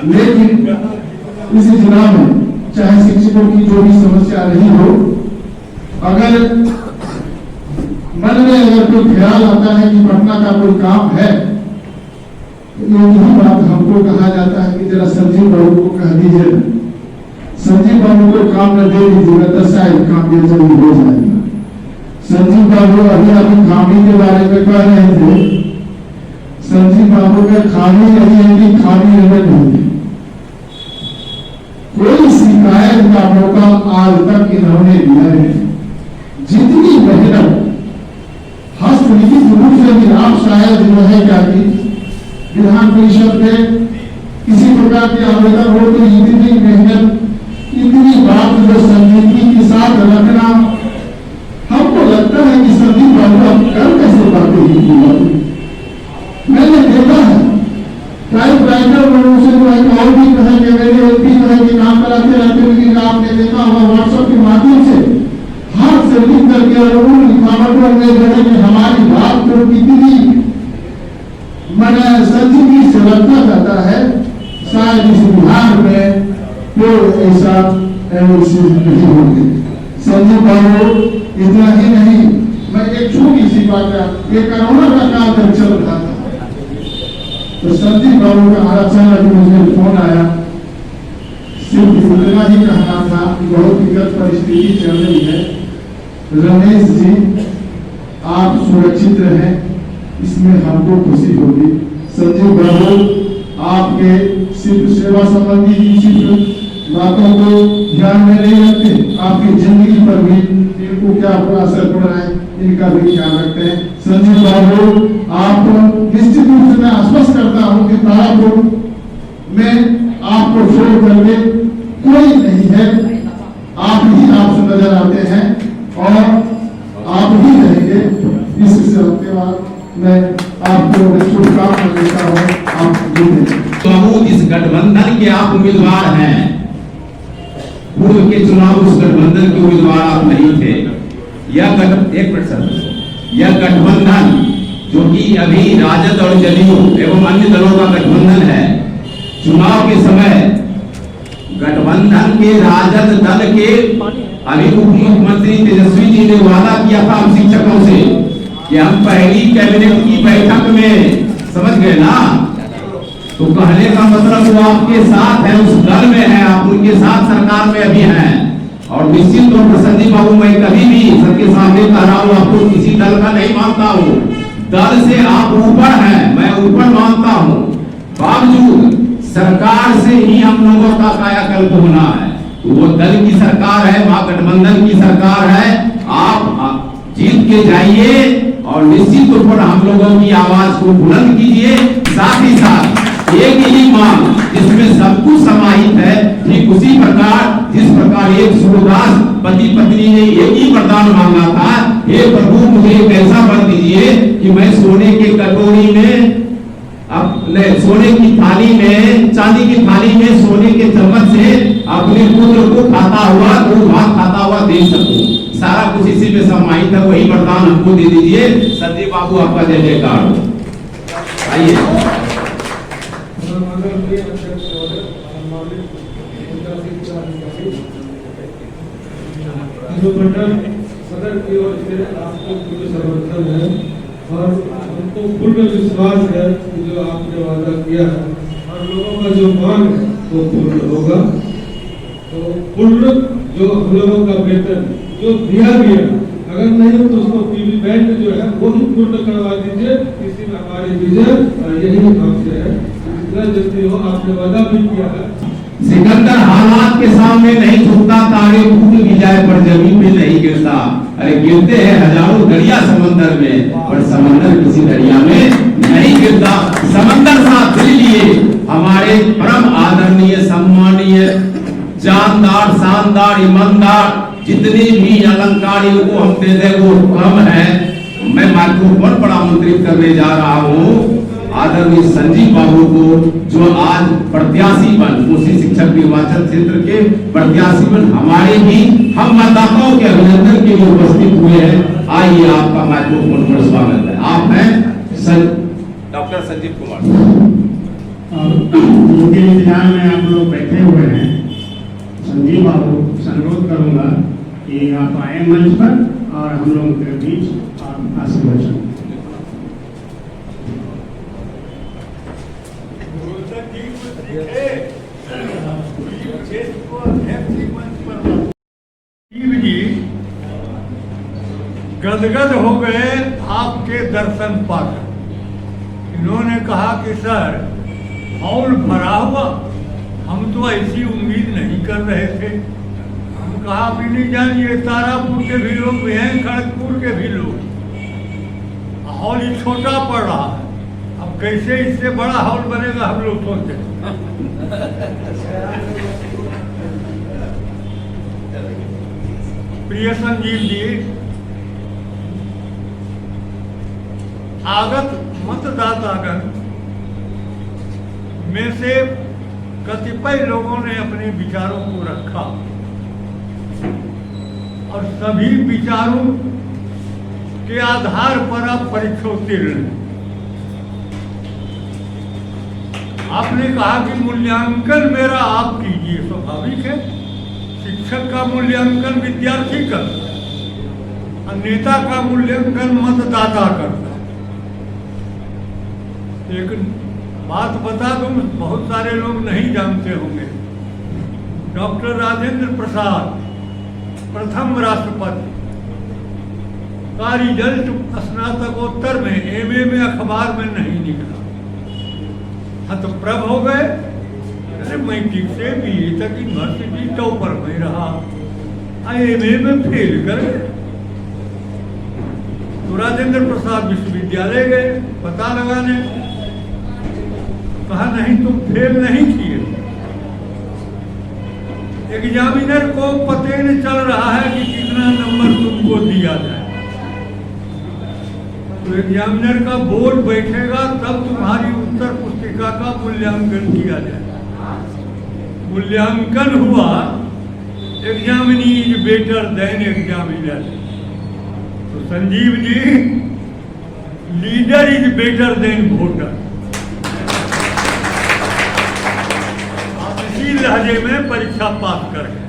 लेकिन इस चुनाव में चाहे शिक्षकों की जो भी समस्या रही हो, अगर मन में अगर कोई ख्याल आता है कि पटना का कोई काम है, तो यही बात हमको कहा जाता है कि जरा संजीव बाबू को कह दीजिए, संजीव बाबू को काम न दे दीजिएगा तो शायद काम ये जल्दी हो जाएगा। संजीव बाबू अभी खामी के बारे में कह रहे थे, संजीव बाबू का खामी नहीं है कि खामी नहीं है। कोई शिकायत का मौका आज तक इन्होंने दिया नहीं। जितनी मेहनत हस्तलिखित रूप से भी आप शायद जो है क्या कि विधान परिषद में किसी प्रकार के आवेदन हो तो इतनी मेहनत, इतनी बात जाते रहते, लेकिन आपने देखा होगा व्हाट्सएप के माध्यम से हाथ से लिख करके और उन लिखावटों में जो है कि हमारी बात को कितनी मैंने संजीवनी से रखा जाता है। शायद इस बिहार में कोई ऐसा नहीं होगी। संजीव बाबू इतना ही नहीं, मैं एक छोटी सी बात, ये कोरोना का काल जब चल रहा था तो संजीव बाबू का अचानक मुझे फोन आया, सिर्फ इतना ही कहना था कि बहुत विकट परिस्थिति चल रही है, रमेश जी आप सुरक्षित रहें, इसमें हमको खुशी होगी। संजीव बाबू आपके सिर्फ सेवा संबंधी सिर्फ बातों को ध्यान में नहीं रखते, आपकी जिंदगी पर भी इनको क्या असर पड़ रहा है इनका भी ख्याल रखते हैं। संजीव बाबू आप निश्चित रूप से मैं आश्वस्त करता हूँ कि तारापुर में आपको छोड़ करके कोई नहीं है, आप ही आपसे नजर आते हैं और आप ही रहेंगे। इससे आपके बाद मैं आपको शुभकामनाएं देता हूँ। आप इस गठबंधन के आप उम्मीदवार हैं, पूर्व के चुनाव उस गठबंधन के उम्मीदवार आप नहीं थे। यह गठबंधन जो कि अभी राजद और जदयू एवं अन्य दलों का गठबंधन है, चुनाव के समय गठबंधन के राजद दल के अभी उप मुख्यमंत्री तेजस्वी जी ने वादा किया था हम शिक्षकों से कि हम पहली कैबिनेट की बैठक में, समझ गए ना, तो कहने का मतलब वो आपके साथ है, उस दल में है, आप उनके साथ सरकार में अभी हैं। और निश्चित तौर पर संजीव बाबू मैं कभी भी सबके सामने कह रहा हूँ, आपको किसी दल का नहीं मानता हूँ, दल से आप ऊपर हैं, मैं ऊपर मानता हूँ। बावजूद सरकार से ही हम लोगों का कायाकल्प होना है, वो दल की सरकार है, महागठबंधन की सरकार है, आप जीत के जाइए और निश्चित तौर पर हम लोगों की आवाज को बुलंद कीजिए। साथ ही साथ एक ही मांग जिसमें सब कुछ समाहित है, ठीक उसी प्रकार जिस प्रकार एक सूरदास पति पत्नी ने एक ही वरदान मांगा था, हे प्रभु मुझे एक ऐसा वर दीजिए कि मैं सोने के कटोरी में, अपने सोने की थाली में, चांदी की थाली में सोने के चम्मच से अपने पुत्र को खाता हुआ, दूध भात खाता हुआ देख सकूं। सारा कुछ इसी में समाहित है, वही वरदान हमको दे दीजिए। संजीव बाबू आपका जय जयकार हो। आइए सदन की ओर से आपको पूर्ण समर्थन है और हमको पूर्ण विश्वास है कि जो आपने वादा किया है और लोगों का जो मांग है वो पूर्ण होगा। तो पूर्ण जो हम लोगों का वेतन जो दिया गया, अगर नहीं हो तो उसको पीवी बैंक जो है वो ही पूर्ण करवा दीजिए। इसी में हमारी विजय और यही आपसे है, जितना जल्दी हो आपने वादा भी किया है। सिकंदर हालात के सामने नहीं झुकता, तारे टूट भी जाए पर जमीन पे नहीं गिरता। अरे गिरते हैं हजारों दरिया समंदर में, पर समंदर किसी दरिया में नहीं गिरता। समंदर साथ दिल लिए हमारे परम आदरणीय सम्मानीय जानदार शानदार ईमानदार जितने भी अलंकार इनको हम दे दे वो कम है। मैं माइक्रोफोन पर आमंत्रित करने जा रहा हूँ आदरणीय संजीव बाबू को, जो आज प्रत्याशी बन उसी शिक्षक निर्वाचन क्षेत्र के प्रत्याशी बन हमारे भी हम मतदाताओं के अभिनंदन के लिए उपस्थित हुए हैं। आइए आपका माइक्रोफोन पर स्वागत है। आप हैं डॉक्टर संजीव कुमार। उनके इंतजार में आप लोग बैठे हुए हैं। संजीव बाबू से अनुरोध करूंगा कि आप आए मंच पर और हम लोगों के बीच आप आशीर्वचन। जी गदगद हो गए आपके दर्शन पाकर। इन्होंने कहा कि सर हॉल भरा हुआ, हम तो ऐसी उम्मीद नहीं कर रहे थे। हम कहा भी नहीं जानिए, तारापुर के भी लोग भी हैं, खड़गपुर के भी लोग। हॉल ही छोटा पड़ रहा है, अब कैसे इससे बड़ा हॉल बनेगा हम लोग सोचते। प्रिय संजीव जी, आगत मतदातागण में से कतिपय लोगों ने अपने विचारों को रखा और सभी विचारों के आधार पर आप परीक्षा उत्तीर्ण हैं। आपने कहा कि मूल्यांकन मेरा आप कीजिए, स्वाभाविक है। शिक्षक का मूल्यांकन विद्यार्थी करता और नेता का मूल्यांकन मतदाता करता। लेकिन बात बता दूं, बहुत सारे लोग नहीं जानते होंगे, डॉक्टर राजेंद्र प्रसाद प्रथम राष्ट्रपति का रिजल्ट स्नातकोत्तर में एमए में अखबार में नहीं निकला। हतप्रभ हो गए। अरे मैट्रिक से बीए तक यूनिवर्सिटी टॉपर में रहा, एमए में फेल कर गए। तो राजेंद्र प्रसाद विश्वविद्यालय गए पता लगाने, कहा नहीं तुम फेल नहीं किए। एग्जामिनर को पते नहीं चल रहा है कि कितना नंबर तुमको दिया जाए। तो एग्जामिनर का बोर्ड बैठेगा तब तुम्हारी उत्तर पुस्तिका का मूल्यांकन किया जाए। मूल्यांकन हुआ, examinee is better than examiner. तो Sanjeev ji, leader is better than voter. आप इसी लहजे में परीक्षा पास कर गए।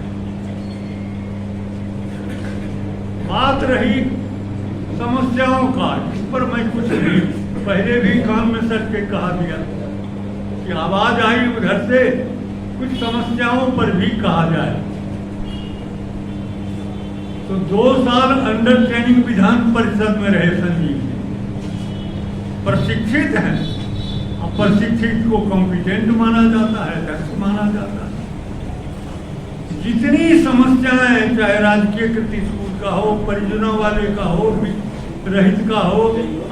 बात रही समस्याओं का, इस पर मैं कुछ नहीं, पहले भी कान में सट के कहा दिया कि आवाज आई उधर से, कुछ समस्याओं पर भी कहा जाए। तो 2 साल अंडर ट्रेनिंग विधान परिषद में रहे संजीव जी, प्रशिक्षित हैं। अब प्रशिक्षित को कॉम्पिटेंट माना जाता है, दक्ष माना जाता है। जितनी समस्याएं, चाहे राजकीय कृति स्कूल का हो, परियोजना वाले का हो, रहित का हो,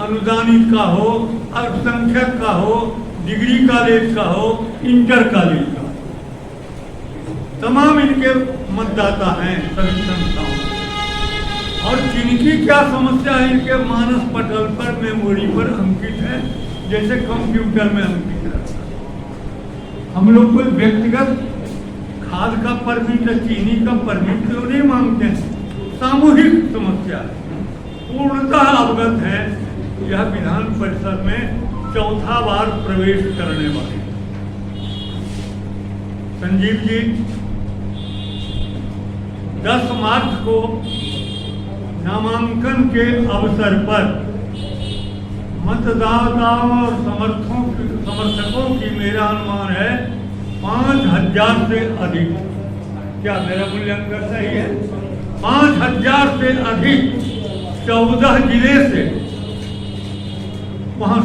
अनुदानित का हो, अल्पसंख्यक का हो, डिग्री कॉलेज का हो, इंटर कॉलेज का, तमाम इनके मतदाता हैं सभी संस्थाओं। और जिनकी क्या समस्या है इनके मानस पटल पर, मेमोरी पर अंकित है, जैसे कंप्यूटर में अंकित रहता है। हम लोग कोई व्यक्तिगत खाद का परमिट, चीनी का परमिट क्यों नहीं मांगते हैं? सामूहिक समस्या है, पूर्णतः अवगत है। यह विधान परिषद में 4था बार प्रवेश करने वाले संजीव जी 10 मार्च को नामांकन के अवसर पर मतदाताओं और समर्थकों की मेरा अनुमान है 5000 से अधिक। क्या मेरा मूल्यांकन सही है? 5000 से अधिक 14 जिले से वहां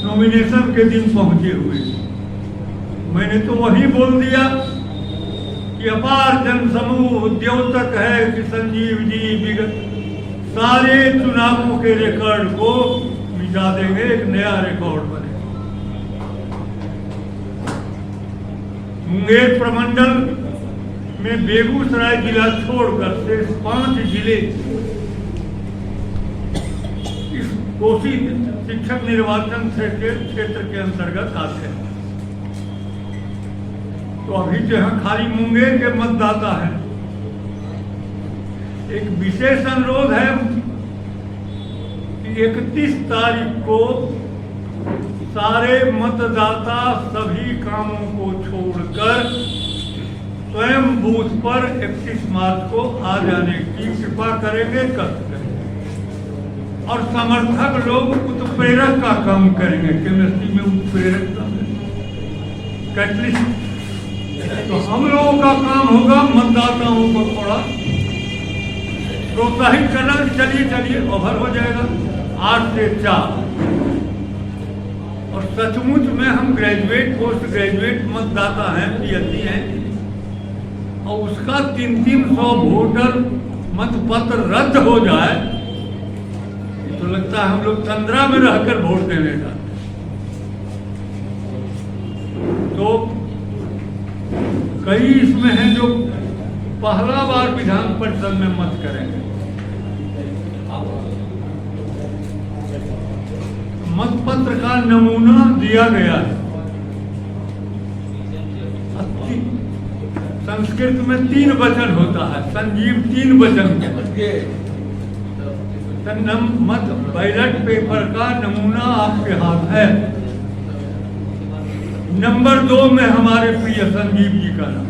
नॉमिनेशन के दिन पहुंचे हुए। मैंने तो वही बोल दिया कि अपार जनसमूह द्योतक है कि संजीव जी विगत सारे चुनावों के रिकॉर्ड को मिटा देंगे, एक नया रिकॉर्ड बनेगा। मुंगेर प्रमंडल में बेगूसराय जिला छोड़कर शेष 5 जिले इस कोसी शिक्षक निर्वाचन क्षेत्र के अंतर्गत आते हैं। तो अभी जो है खाली मुंगेर के मतदाता हैं। एक विशेष अनुरोध है कि 31 तारीख को सारे मतदाता सभी कामों को छोड़कर स्वयं बूथ पर 31 मार्च को आ जाने की कृपा करेंगे, और समर्थक लोग उत्प्रेरक का काम करेंगे। केमिस्ट्री में उत्प्रेरक का कैटलिस्ट। तो हम लोगों का काम होगा मतदाताओं को थोड़ा प्रोत्साहित करना। चलिए ओवर हो जाएगा 8 से 4। और सचमुच में हम ग्रेजुएट, पोस्ट ग्रेजुएट मतदाता हैं, पीएचडी हैं, और उसका 300 वोटर मतपत्र रद्द हो जाए तो लगता है हम लोग तंद्रा में रहकर वोट देने का। तो कई इसमें हैं जो पहला बार विधान परिषद में मत करेंगे। मतपत्र का नमूना दिया गया है। संस्कृत में 3 वचन होता है, संजीव 3 वचन के। मत बैलेट पेपर का नमूना आपके हाथ है। नंबर 2 में हमारे प्रिय संजीव जी का नाम,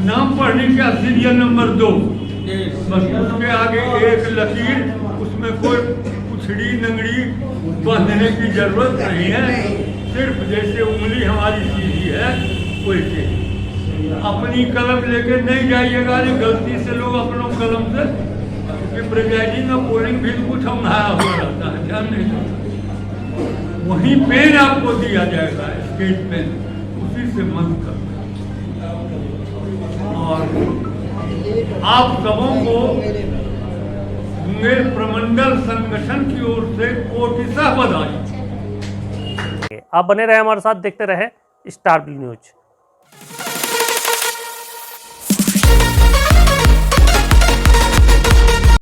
नाम पढ़ने का सीरियल नंबर 2, बस उसके आगे एक लकीर, उसमें कोई पुछड़ी नंगड़ी बांधने की जरूरत नहीं है, सिर्फ जैसे उंगली हमारी सीधी है वैसे। अपनी कलम लेके नहीं जाइएगा, गलती से लोग अपनों कलम से, क्योंकि प्रिजाइडिंग और पोलिंग भी कुछ अमहाया हुआ रहता है, ध्यान नहीं। वहीं पेन आपको दिया जाएगा, स्केच पेन, उसी से मन कर। और आप सबों को मुंगेर प्रमंडल संगठन की ओर से कोटिशः बधाई। आप बने रहे हमारे साथ, देखते रहे स्टार ब्लू न्यूज।